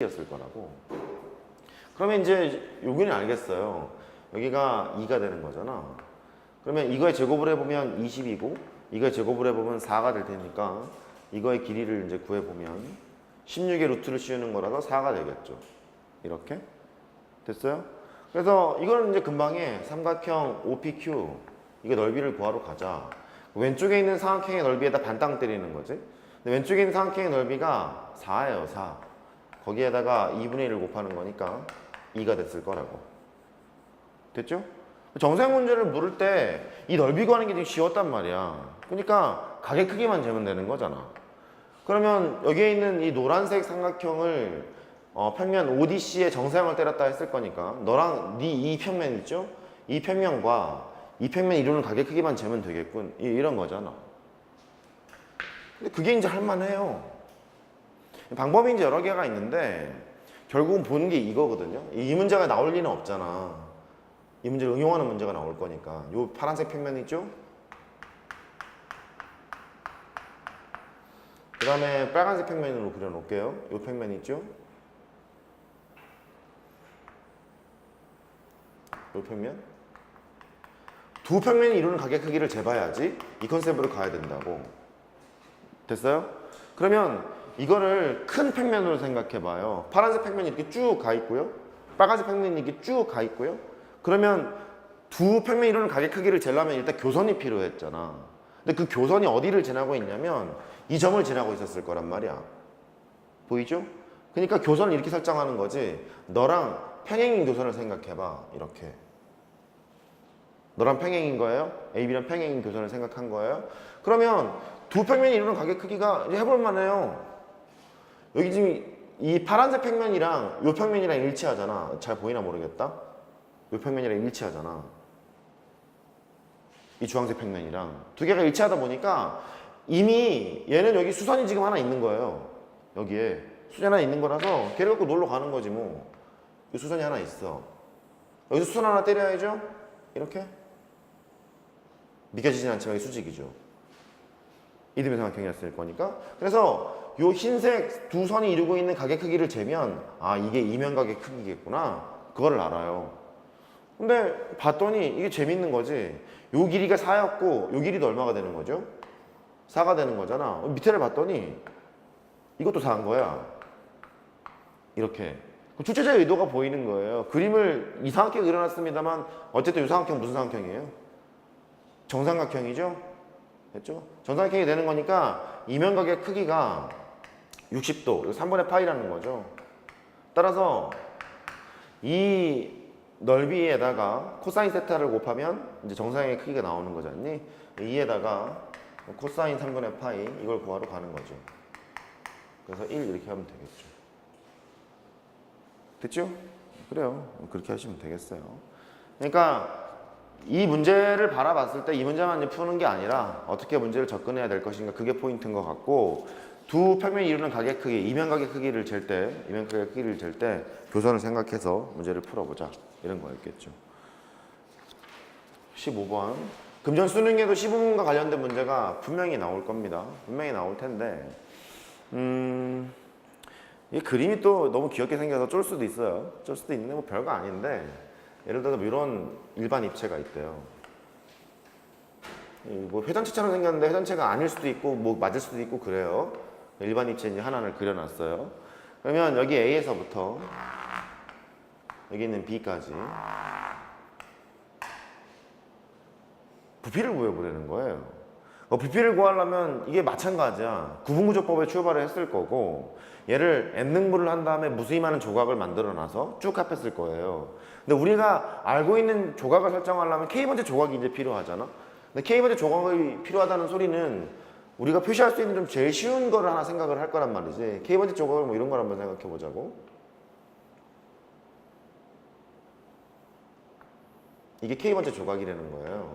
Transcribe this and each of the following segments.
였을 거라고. 그러면 이제 여기는 알겠어요. 여기가 2가 되는 거잖아. 그러면 이거의 제곱을 해보면 20이고 이거의 제곱을 해보면 4가 될 테니까 이거의 길이를 이제 구해보면 16의 루트를 씌우는 거라서 4가 되겠죠. 이렇게 됐어요? 그래서 이거는 이제 금방에 삼각형 OPQ 이거 넓이를 구하러 가자. 왼쪽에 있는 삼각형의 넓이에다 반땅 때리는 거지. 근데 왼쪽에 있는 삼각형의 넓이가 4예요. 4. 거기에다가 2분의 1을 곱하는 거니까 2가 됐을 거라고. 됐죠? 정사형 문제를 물을 때 이 넓이 구하는 게 되게 쉬웠단 말이야. 그러니까 가게 크기만 재면 되는 거잖아. 그러면 여기에 있는 이 노란색 삼각형을 평면 ODC의 정사형을 때렸다 했을 거니까 너랑 네 이 평면 있죠? 이 평면과 이 평면 이루는 가게 크기만 재면 되겠군. 이런 거잖아. 근데 그게 이제 할만해요. 방법이 이제 여러 개가 있는데 결국은 보는 게 이거거든요. 이 문제가 나올 리는 없잖아. 이 문제를 응용하는 문제가 나올 거니까. 요 파란색 평면 있죠? 그 다음에 빨간색 평면으로 그려놓을게요. 요 평면 있죠? 요 평면. 두 평면이 이루는 가게 크기를 재봐야지 이 컨셉으로 가야 된다고. 됐어요? 그러면 이거를 큰 평면으로 생각해봐요. 파란색 평면이 이렇게 쭉 가 있고요. 빨간색 평면이 이렇게 쭉 가 있고요. 그러면 두 평면이 이루는 가게 크기를 재려면 일단 교선이 필요했잖아. 근데 그 교선이 어디를 지나고 있냐면 이 점을 지나고 있었을 거란 말이야. 보이죠? 그러니까 교선을 이렇게 설정하는 거지. 너랑 평행인 교선을 생각해봐. 이렇게. 너랑 평행인 거예요? AB랑 평행인 교선을 생각한 거예요? 그러면 두 평면이 이루는 가게 크기가 이제 해볼 만해요. 여기 지금 이 파란색 평면이랑 이 평면이랑 일치하잖아. 잘 보이나 모르겠다. 이 평면이랑 일치하잖아. 이 주황색 평면이랑 두 개가 일치하다 보니까 이미 얘는 여기 수선이 지금 하나 있는 거예요. 여기에 수선이 하나 있는 거라서 걔를 갖고 놀러 가는 거지 뭐. 이 수선이 하나 있어. 여기서 수선 하나 때려야죠. 이렇게 믿겨지진 않지만 이게 수직이죠. 이등변 삼각형이었을 거니까. 그래서 요 흰색 두 선이 이루고 있는 가게 크기를 재면 아 이게 이면가게 크기겠구나. 그거를 알아요. 근데 봤더니 이게 재밌는 거지. 요 길이가 4였고 요 길이도 얼마가 되는 거죠? 4가 되는 거잖아. 밑에를 봤더니 이것도 4인 거야. 이렇게. 출제자의 의도가 보이는 거예요. 그림을 이상하게 그려놨습니다만 어쨌든 이 삼각형 무슨 삼각형이에요? 정삼각형이죠? 됐죠? 정삼각형이 되는 거니까 이면각의 크기가 60도, 이거 3분의 파이라는 거죠. 따라서 이 넓이에다가 코사인 세타를 곱하면 이제 정사형의 크기가 나오는 거잖니? 2에다가 코사인 3분의 파이 이걸 구하러 가는 거죠. 그래서 1 이렇게 하면 되겠죠. 됐죠? 그래요. 그렇게 하시면 되겠어요. 그러니까 이 문제를 바라봤을 때 이 문제만 이제 푸는 게 아니라 어떻게 문제를 접근해야 될 것인가 그게 포인트인 것 같고 두 평면이 이루는 가게 크기, 이면가게 크기를 잴 때, 이면가게 크기를 잴 때 교선을 생각해서 문제를 풀어보자 이런 거였겠죠. 15번 금전 수능에도 시부문과 관련된 문제가 분명히 나올 겁니다. 분명히 나올 텐데 이 그림이 또 너무 귀엽게 생겨서 쫄 수도 있어요. 쫄 수도 있는데 뭐 별거 아닌데 예를 들어서 이런 일반 입체가 있대요. 뭐 회전체처럼 생겼는데 회전체가 아닐 수도 있고 뭐 맞을 수도 있고 그래요. 일반 입체 이제 하나를 그려놨어요. 그러면 여기 A에서부터 여기 있는 B까지 부피를 구해보려는 거예요. 부피를 구하려면 이게 마찬가지야. 구분구조법에 출발을 했을 거고 얘를 n등분을 한 다음에 무수히 조각을 만들어놔서 쭉 합했을 거예요. 근데 우리가 알고 있는 조각을 설정하려면 K번째 조각이 이제 필요하잖아. 근데 K번째 조각이 필요하다는 소리는 우리가 표시할 수 있는 좀 제일 쉬운 거를 하나 생각을 할 거란 말이지. K번째 조각을 뭐 이런 걸 한번 생각해 보자고. 이게 K번째 조각이라는 거예요.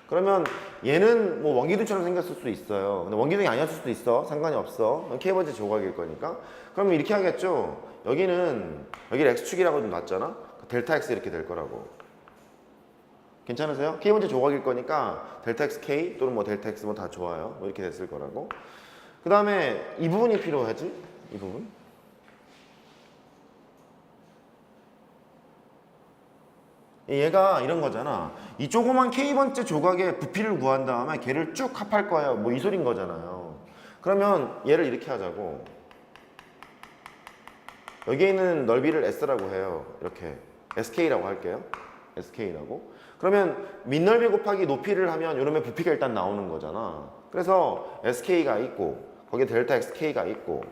그러면 얘는 뭐 원기둥처럼 생겼을 수도 있어요. 근데 원기둥이 아니었을 수도 있어. 상관이 없어. K번째 조각일 거니까. 그러면 이렇게 하겠죠. 여기를 X축이라고 좀 놨잖아. 델타 X 이렇게 될 거라고. 괜찮으세요? K번째 조각일 거니까 델타 X K 또는 뭐 델타 X 뭐 다 좋아요. 뭐 이렇게 됐을 거라고. 그 다음에 이 부분이 필요하지? 이 부분. 얘가 이런 거잖아. 이 조그만 K번째 조각의 부피를 구한 다음에 걔를 쭉 합할 거예요. 뭐 이 소린 거잖아요. 그러면 얘를 이렇게 하자고. 여기에 있는 넓이를 S라고 해요. 이렇게 SK라고 할게요. SK라고. 그러면 밑넓이 곱하기 높이를 하면 이놈의 부피가 일단 나오는 거잖아. 그래서 SK가 있고 거기에 델타 XK가 있고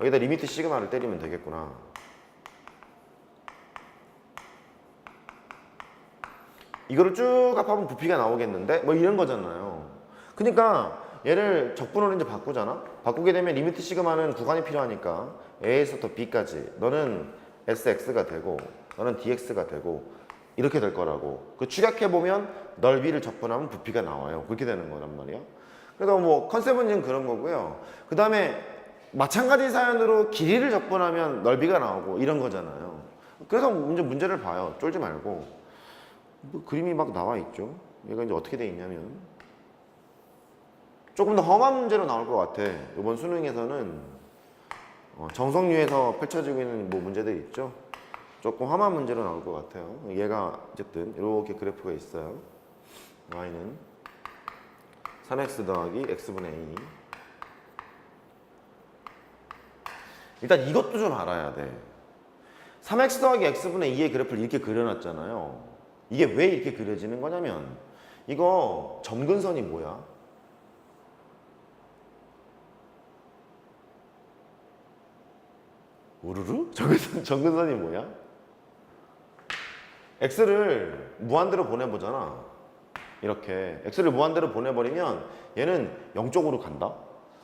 여기다 리미트 시그마를 때리면 되겠구나. 이거를 쭉 합하면 부피가 나오겠는데? 뭐 이런 거잖아요. 그러니까 얘를 적분으로 이제 바꾸잖아? 바꾸게 되면 리미트 시그마는 구간이 필요하니까 A에서부터 B까지 너는 SX가 되고 너는 DX가 되고 이렇게 될 거라고. 그 축약해보면 넓이를 적분하면 부피가 나와요. 그렇게 되는 거란 말이야. 그래서 뭐 컨셉은 지금 그런 거고요. 그 다음에 마찬가지 사연으로 길이를 적분하면 넓이가 나오고 이런 거잖아요. 그래서 문제를 봐요. 쫄지 말고. 뭐 그림이 막 나와 있죠. 얘가 이제 어떻게 돼 있냐면 조금 더 험한 문제로 나올 것 같아. 이번 수능에서는 정석류에서 펼쳐지고 있는 뭐 문제들 있죠. 조금 험한 문제로 나올 것 같아요. 얘가 어쨌든 이렇게 그래프가 있어요. y는 3x 더하기 x분의 a. 일단 이것도 좀 알아야 돼. 3x 더하기 x분의 2의 그래프를 이렇게 그려놨잖아요. 이게 왜 이렇게 그려지는 거냐면 이거 점근선이 뭐야? 우르르? 점근선이 뭐야? x를 무한대로 보내보잖아. 이렇게 x를 무한대로 보내버리면 얘는 0쪽으로 간다.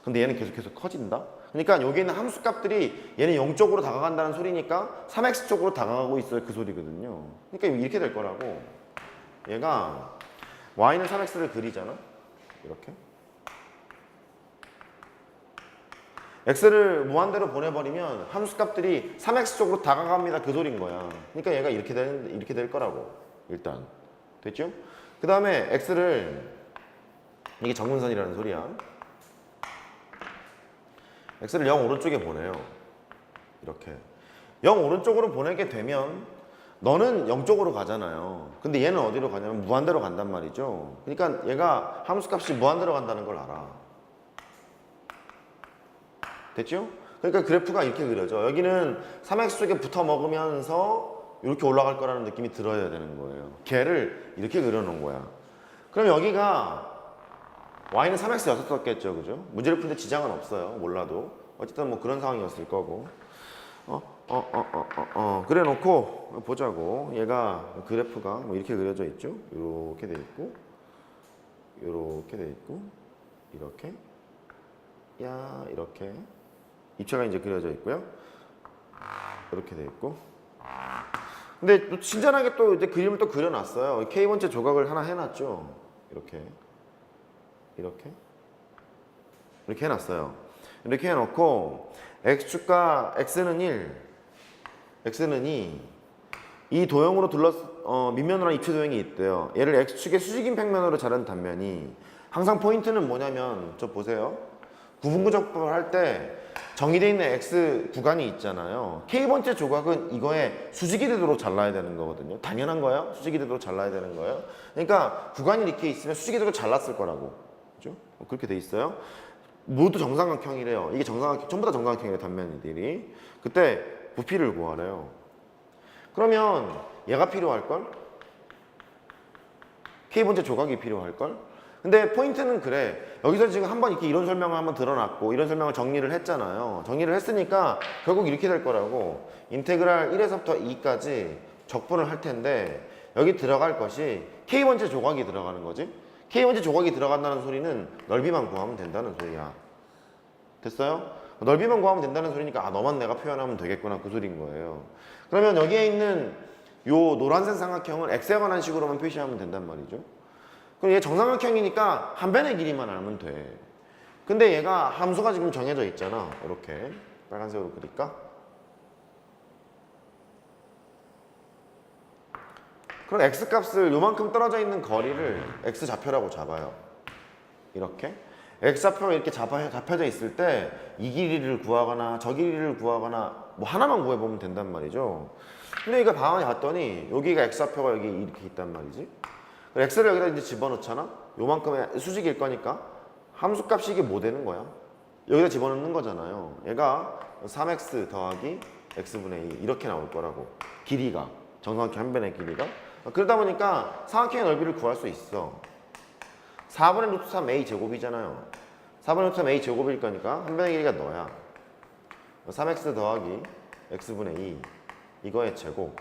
근데 얘는 계속해서 커진다. 그러니까 여기 있는 함수값들이 얘는 0쪽으로 다가간다는 소리니까 3x 쪽으로 다가가고 있어요. 그 소리거든요. 그러니까 이렇게 될 거라고. 얘가 y는 3x를 그리잖아. 이렇게. x를 무한대로 보내버리면 함수값들이 3x 쪽으로 다가갑니다. 그 소린 거야. 그러니까 얘가 이렇게 될 거라고. 일단. 됐죠? 그 다음에 x를 이게 정근선이라는 소리야. x를 0 오른쪽에 보내요. 이렇게 0 오른쪽으로 보내게 되면 너는 0쪽으로 가잖아요. 근데 얘는 어디로 가냐면 무한대로 간단 말이죠. 그러니까 얘가 함수값이 무한대로 간다는 걸 알아. 됐죠? 그러니까 그래프가 이렇게 그려져. 여기는 3x 쪽에 붙어 먹으면서 이렇게 올라갈 거라는 느낌이 들어야 되는 거예요. 걔를 이렇게 그려놓은 거야. 그럼 여기가 y는 3x 6썼겠죠, 그죠? 문제를 푸는데 지장은 없어요. 몰라도 어쨌든 뭐 그런 상황이었을 거고. 그래 놓고 보자고. 얘가 그래프가 뭐 이렇게 그려져 있죠. 이렇게 돼 있고, 이렇게 돼 있고, 이렇게, 이렇게 입체가 이제 그려져 있고요. 이렇게 돼 있고. 근데 또 친절하게 또 이제 그림을 또 그려놨어요. K번째 조각을 하나 해놨죠. 이렇게 해놨어요. 이렇게 해놓고 x축과 x는 1, x는 2. 이 도형으로 밑면으로 입체 도형이 있대요. 얘를 x축의 수직인 평면으로 자른 단면이 항상 포인트는 뭐냐면 저 보세요. 구분구적법을 할 때 정의되어 있는 x 구간이 있잖아요. K번째 조각은 이거에 수직이 되도록 잘라야 되는 거거든요. 당연한 거예요. 수직이 되도록 잘라야 되는 거예요. 그러니까 구간이 이렇게 있으면 수직이 되도록 잘랐을 거라고. 그죠? 그렇게 돼 있어요. 모두 정삼각형이래요. 이게 정삼각형, 전부 다 정삼각형이래요. 단면들이. 그때 부피를 구하래요. 그러면 얘가 필요할걸? K번째 조각이 필요할걸? 근데 포인트는 그래. 여기서 지금 한번 이렇게 이런 설명을 한번 들어놨고 이런 설명을 정리를 했잖아요. 정리를 했으니까 결국 이렇게 될 거라고. 인테그랄 1에서부터 2까지 적분을 할 텐데 여기 들어갈 것이 K번째 조각이 들어가는 거지. K번째 조각이 들어간다는 소리는 넓이만 구하면 된다는 소리야. 됐어요? 넓이만 구하면 된다는 소리니까 너만 내가 표현하면 되겠구나 그 소리인 거예요. 그러면 여기에 있는 요 노란색 삼각형을 엑세건한 식으로만 표시하면 된단 말이죠. 그럼 얘 정삼각형이니까 한 변의 길이만 알면 돼. 근데 얘가 함수가 지금 정해져 있잖아. 이렇게 빨간색으로 그릴까? 그럼 x값을 요만큼 떨어져 있는 거리를 x좌표라고 잡아요. 이렇게 x좌표가 이렇게 잡혀져 있을 때 이 길이를 구하거나 저 길이를 구하거나 뭐 하나만 구해보면 된단 말이죠. 근데 이거 가만히 봤더니 여기가 x좌표가 여기 이렇게 있단 말이지. x를 여기다 이제 집어넣잖아. 요만큼의 수직일 거니까 함수값이 이게 뭐 되는 거야? 여기다 집어넣는 거잖아요. 얘가 3x 더하기 x분의 2 이렇게 나올 거라고. 길이가 정사각형 한 변의 길이가. 그러다 보니까 삼각형의 넓이를 구할 수 있어. 4분의 루트 3 a 제곱이잖아요. 4분의 루트 3 a 제곱일 거니까 한 변의 길이가 너야. 3x 더하기 x분의 2 이거의 제곱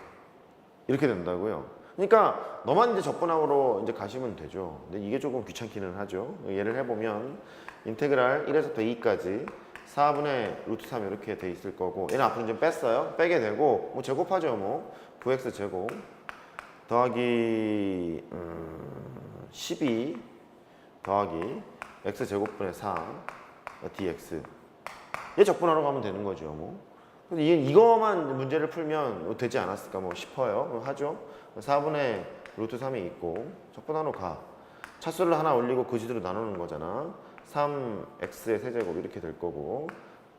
이렇게 된다고요. 그러니까 너만 이제 적분함으로 이제 가시면 되죠. 근데 이게 조금 귀찮기는 하죠. 예를 해보면 인테그랄 1에서부터 2까지 4분의 루트 3 이렇게 돼 있을 거고 얘는 앞으로 좀 뺐어요. 빼게 되고 뭐 제곱하죠. 뭐 9x 제곱 더하기 12 더하기 x 제곱분의 4 dx 얘 적분하러 가면 되는 거죠. 뭐 근데 이거만 문제를 풀면 뭐 되지 않았을까 뭐 싶어요. 하죠. 4분의 루트 3이 있고 적분하러 가. 차수를 하나 올리고 그 지수로 나누는 거잖아. 3x의 세제곱 이렇게 될 거고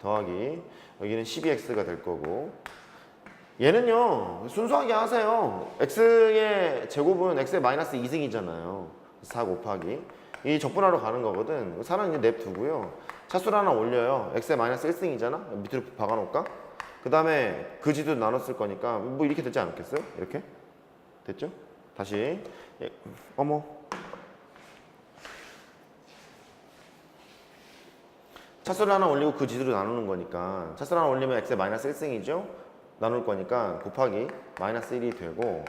더하기 여기는 12x가 될 거고 얘는요 순수하게 하세요. x의 제곱은 x의 마이너스 2승이잖아요. 4 곱하기 이 적분하러 가는 거거든. 4는 이제 냅두고요. 차수를 하나 올려요. x의 마이너스 1승이잖아. 밑으로 박아놓을까? 그 다음에 그 지도 나눴을 거니까 뭐 이렇게 되지 않겠어요? 이렇게? 됐죠? 다시 어머 차수를 하나 올리고 그 지수로 나누는 거니까 차수를 하나 올리면 x의 마이너스 1승이죠? 나눌 거니까 곱하기 마이너스 1이 되고